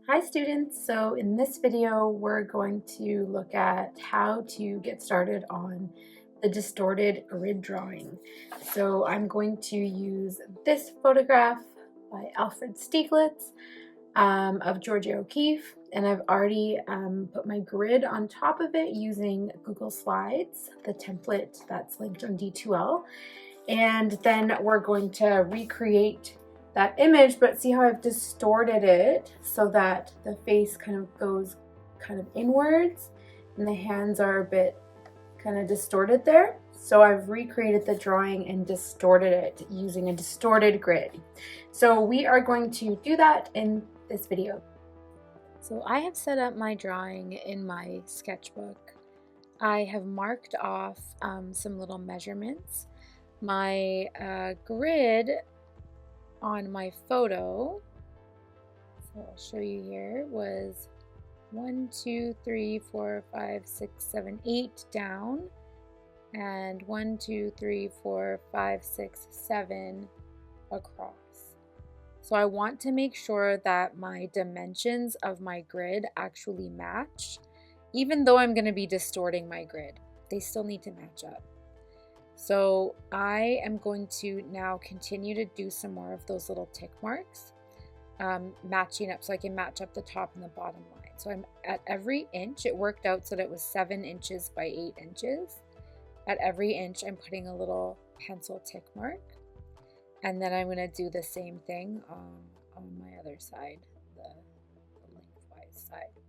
Hi students, so in this video we're going to look at how to get started on the distorted grid drawing. So I'm going to use this photograph by Alfred Stieglitz of Georgia O'Keeffe, and I've already put my grid on top of it using Google Slides, the template that's linked on D2L, and then we're going to recreate that image, but see how I've distorted it so that the face kind of goes kind of inwards and the hands are a bit kind of distorted there. So I've recreated the drawing and distorted it using a distorted grid. So we are going to do that in this video. So I have set up my drawing in my sketchbook. I have marked off some little measurements. My grid on my photo, so I'll show you here, was 1, 2, 3, 4, 5, 6, 7, 8 down, and 1, 2, 3, 4, 5, 6, 7 across. So I want to make sure that my dimensions of my grid actually match. Even though I'm going to be distorting my grid, they still need to match up. So I am going to now continue to do some more of those little tick marks, matching up so I can match up the top and the bottom line. So I'm at every inch, it worked out so that it was 7 inches by 8 inches. At every inch, I'm putting a little pencil tick mark. And then I'm going to do the same thing on my other side, the lengthwise side.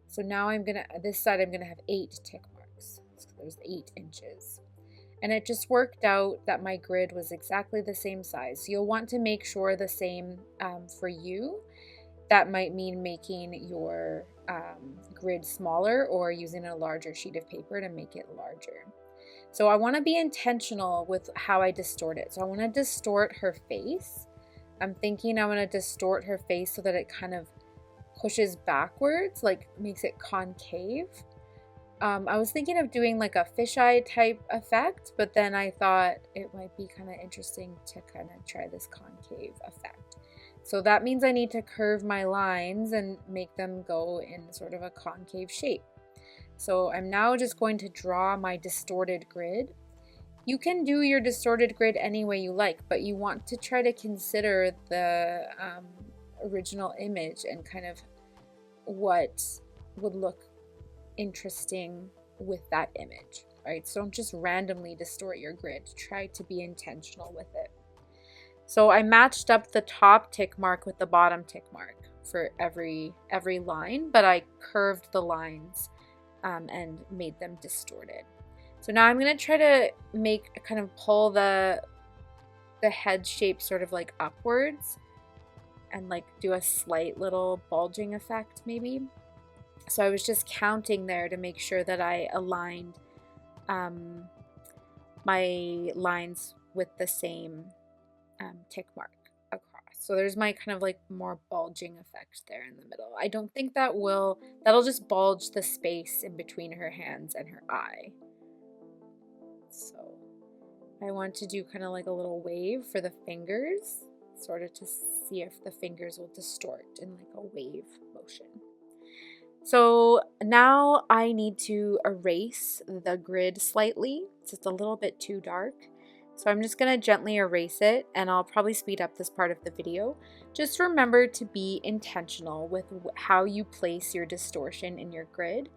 So now this side I'm going to have 8 tick marks. So there's 8 inches. And it just worked out that my grid was exactly the same size. So you'll want to make sure the same for you. That might mean making your grid smaller or using a larger sheet of paper to make it larger. So I want to be intentional with how I distort it. So I want to distort her face. I'm thinking I want to distort her face so that it kind of pushes backwards, like makes it concave. I was thinking of doing like a fisheye type effect, but then I thought it might be kind of interesting to kind of try this concave effect. So that means I need to curve my lines and make them go in sort of a concave shape. So I'm now just going to draw my distorted grid. You can do your distorted grid any way you like, but you want to try to consider the original image and kind of what would look interesting with that image, right? So don't just randomly distort your grid. Try to be intentional with it. So I matched up the top tick mark with the bottom tick mark for every line, but I curved the lines and made them distorted. So now I'm going to try to kind of pull the head shape sort of like upwards and like do a slight little bulging effect maybe. So I was just counting there to make sure that I aligned my lines with the same tick mark across. So there's my kind of like more bulging effect there in the middle. I don't think that'll just bulge the space in between her hands and her eye. So I want to do kind of like a little wave for the fingers, sort of to see if the fingers will distort in like a wave motion. So now I need to erase the grid slightly. It's just a little bit too dark. So I'm just going to gently erase it, and I'll probably speed up this part of the video. Just remember to be intentional with how you place your distortion in your grid.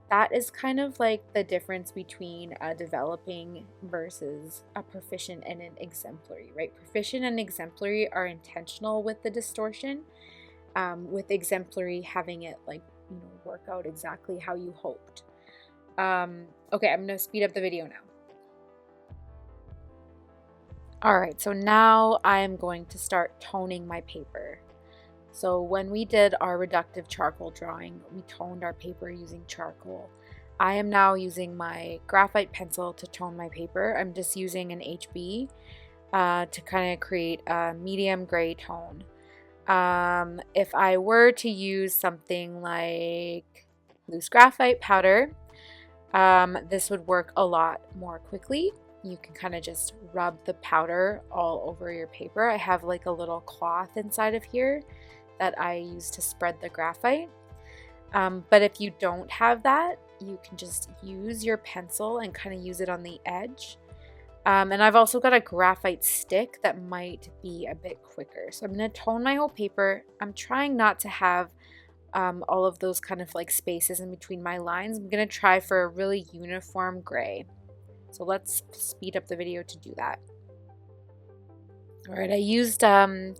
That is kind of like the difference between a developing versus a proficient and an exemplary, right? Proficient and exemplary are intentional with the distortion, with exemplary having it like work out exactly how you hoped. Okay, I'm gonna speed up the video now. Alright, so now I'm going to start toning my paper. So when we did our reductive charcoal drawing, we toned our paper using charcoal. I am now using my graphite pencil to tone my paper. I'm just using an HB to kind of create a medium gray tone. If I were to use something like loose graphite powder, this would work a lot more quickly. You can kind of just rub the powder all over your paper. I have like a little cloth inside of here that I use to spread the graphite. But if you don't have that, you can just use your pencil and kind of use it on the edge. And I've also got a graphite stick that might be a bit quicker. So I'm going to tone my whole paper. I'm trying not to have all of those kind of like spaces in between my lines. I'm going to try for a really uniform gray. So let's speed up the video to do that. All right, I used a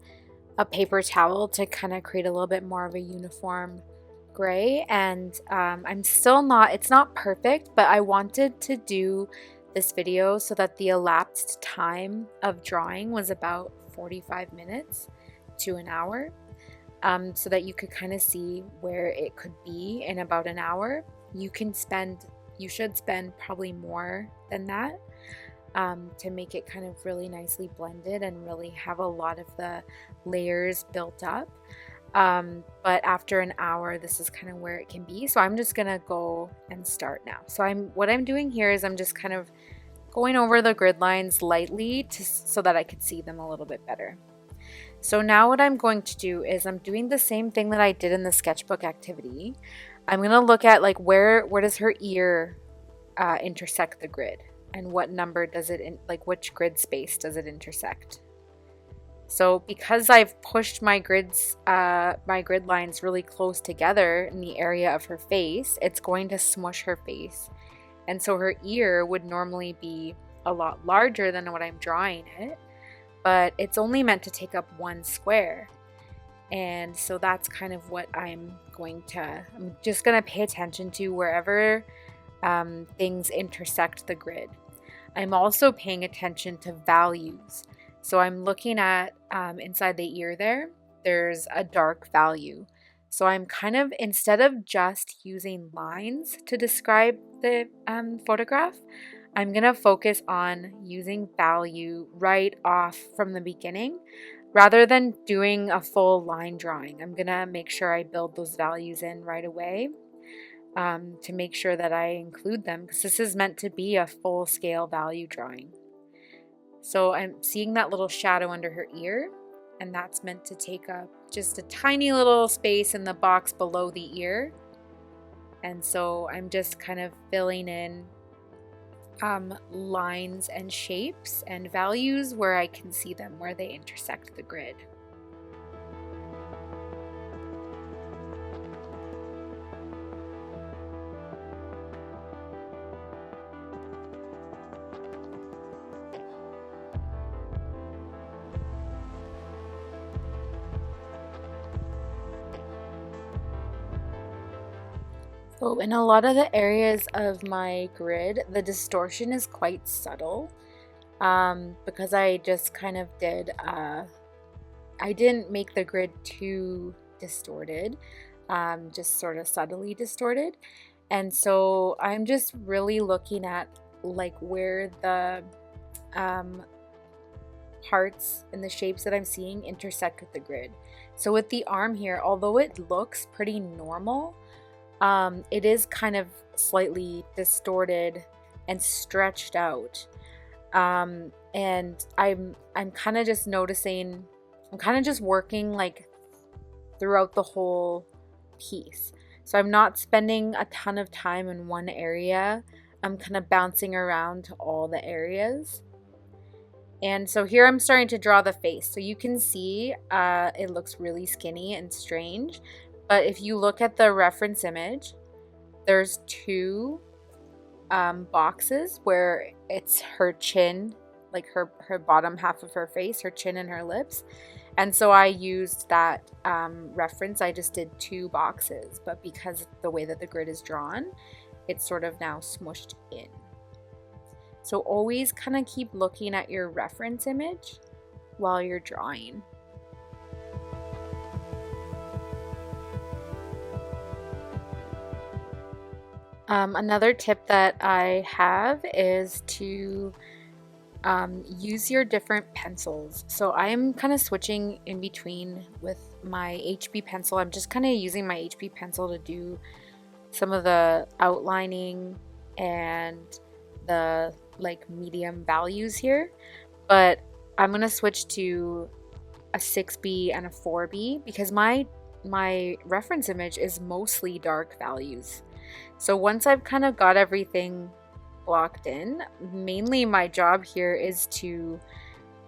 paper towel to kind of create a little bit more of a uniform gray, and I'm still not, it's not perfect, but I wanted to do this video so that the elapsed time of drawing was about 45 minutes to an hour, so that you could kind of see where it could be in about an hour. You should spend probably more than that to make it kind of really nicely blended and really have a lot of the layers built up. But after an hour, this is kind of where it can be. So I'm just gonna go and start now. So what I'm doing here is I'm just kind of going over the grid lines lightly so that I could see them a little bit better. So now what I'm going to do is I'm doing the same thing that I did in the sketchbook activity. I'm gonna look at like where does her ear intersect the grid, and what number does it like which grid space does it intersect. So because I've pushed my grid lines really close together in the area of her face, it's going to smush her face. And so her ear would normally be a lot larger than what I'm drawing it, but it's only meant to take up one square. And so that's kind of what I'm just going to pay attention to wherever things intersect the grid. I'm also paying attention to values. So I'm looking at inside the ear there's a dark value. So I'm kind of, instead of just using lines to describe the photograph, I'm going to focus on using value right off from the beginning rather than doing a full line drawing. I'm going to make sure I build those values in right away to make sure that I include them, because this is meant to be a full scale value drawing. So I'm seeing that little shadow under her ear, and that's meant to take up just a tiny little space in the box below the ear. And so I'm just kind of filling in lines and shapes and values where I can see them, where they intersect the grid. So in a lot of the areas of my grid, the distortion is quite subtle because I just kind of I didn't make the grid too distorted, just sort of subtly distorted. And so I'm just really looking at like where the parts and the shapes that I'm seeing intersect with the grid. So with the arm here, although it looks pretty normal, it is kind of slightly distorted and stretched out. And I'm kind of just noticing, I'm kind of just working like throughout the whole piece. So I'm not spending a ton of time in one area. I'm kind of bouncing around to all the areas. And so here I'm starting to draw the face. So you can see it looks really skinny and strange. But if you look at the reference image, there's two boxes where it's her chin, like her bottom half of her face, her chin and her lips. And so I used that reference. I just did two boxes, but because the way that the grid is drawn, it's sort of now smushed in. So always kind of keep looking at your reference image while you're drawing. Another tip that I have is to use your different pencils. So I'm kind of switching in between with my HB pencil. I'm just kind of using my HB pencil to do some of the outlining and the like medium values here, but I'm gonna switch to a 6B and a 4B because my my reference image is mostly dark values. So once I've kind of got everything blocked in, mainly my job here is to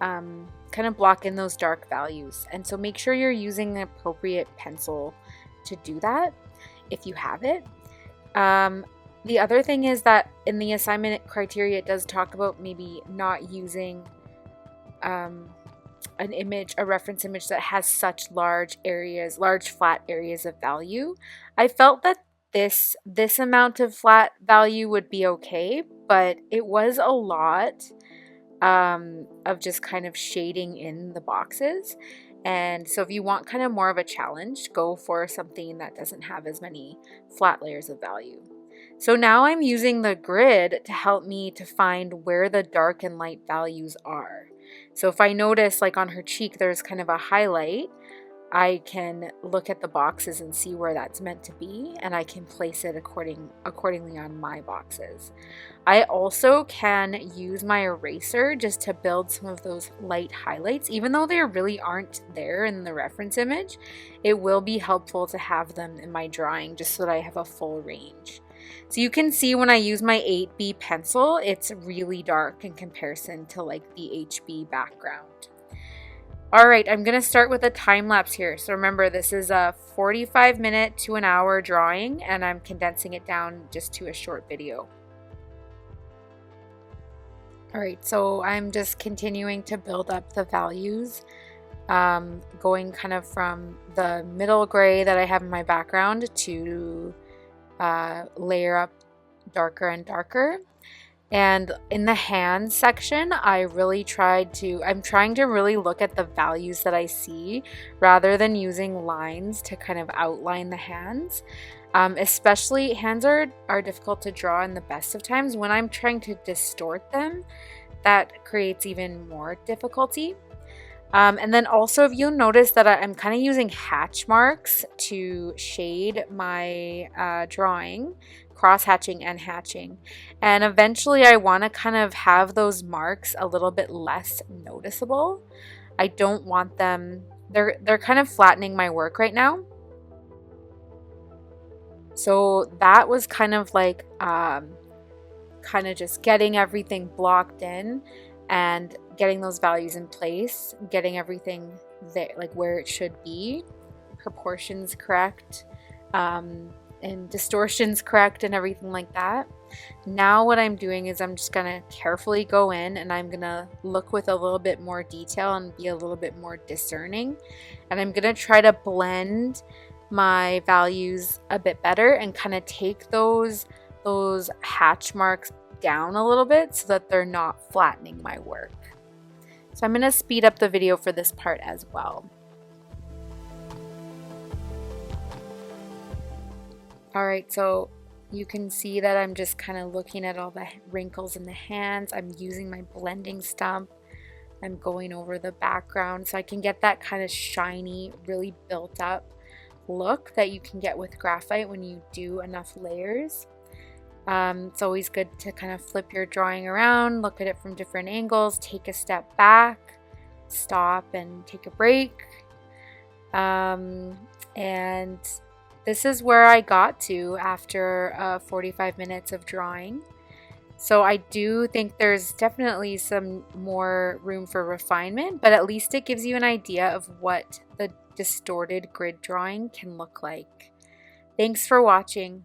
kind of block in those dark values. And so make sure you're using the appropriate pencil to do that if you have it. The other thing is that in the assignment criteria, it does talk about maybe not using an image, a reference image that has such large areas, large flat areas of value. I felt that this amount of flat value would be okay, but it was a lot of just kind of shading in the boxes. And so if you want kind of more of a challenge, go for something that doesn't have as many flat layers of value. So now I'm using the grid to help me to find where the dark and light values are. So if I notice like on her cheek there's kind of a highlight, I can look at the boxes and see where that's meant to be, and I can place it accordingly on my boxes. I also can use my eraser just to build some of those light highlights. Even though they really aren't there in the reference image, it will be helpful to have them in my drawing just so that I have a full range. So you can see when I use my 8B pencil, it's really dark in comparison to like the HB background. All right, I'm going to start with a time lapse here. So remember, this is a 45-minute to an hour drawing, and I'm condensing it down just to a short video. All right, so I'm just continuing to build up the values, going kind of from the middle gray that I have in my background to layer up darker and darker. And in the hands section, I'm trying to really look at the values that I see rather than using lines to kind of outline the hands. Especially hands are difficult to draw in the best of times. When I'm trying to distort them, that creates even more difficulty. And then also, if you'll notice that I'm kind of using hatch marks to shade my drawing, cross-hatching and hatching. And eventually I want to kind of have those marks a little bit less noticeable. I don't want them, they're kind of flattening my work right now. So that was kind of like, kind of just getting everything blocked in and getting those values in place, getting everything there, like where it should be, proportions correct, and distortions correct and everything like that. Now what I'm doing is I'm just gonna carefully go in and I'm gonna look with a little bit more detail and be a little bit more discerning. And I'm gonna try to blend my values a bit better and kind of take those hatch marks down a little bit so that they're not flattening my work. So I'm going to speed up the video for this part as well. All right, so you can see that I'm just kind of looking at all the wrinkles in the hands. I'm using my blending stump. I'm going over the background so I can get that kind of shiny, really built up look that you can get with graphite when you do enough layers. It's always good to kind of flip your drawing around, look at it from different angles, take a step back, stop and take a break. And this is where I got to after 45 minutes of drawing. So I do think there's definitely some more room for refinement, but at least it gives you an idea of what the distorted grid drawing can look like. Thanks for watching.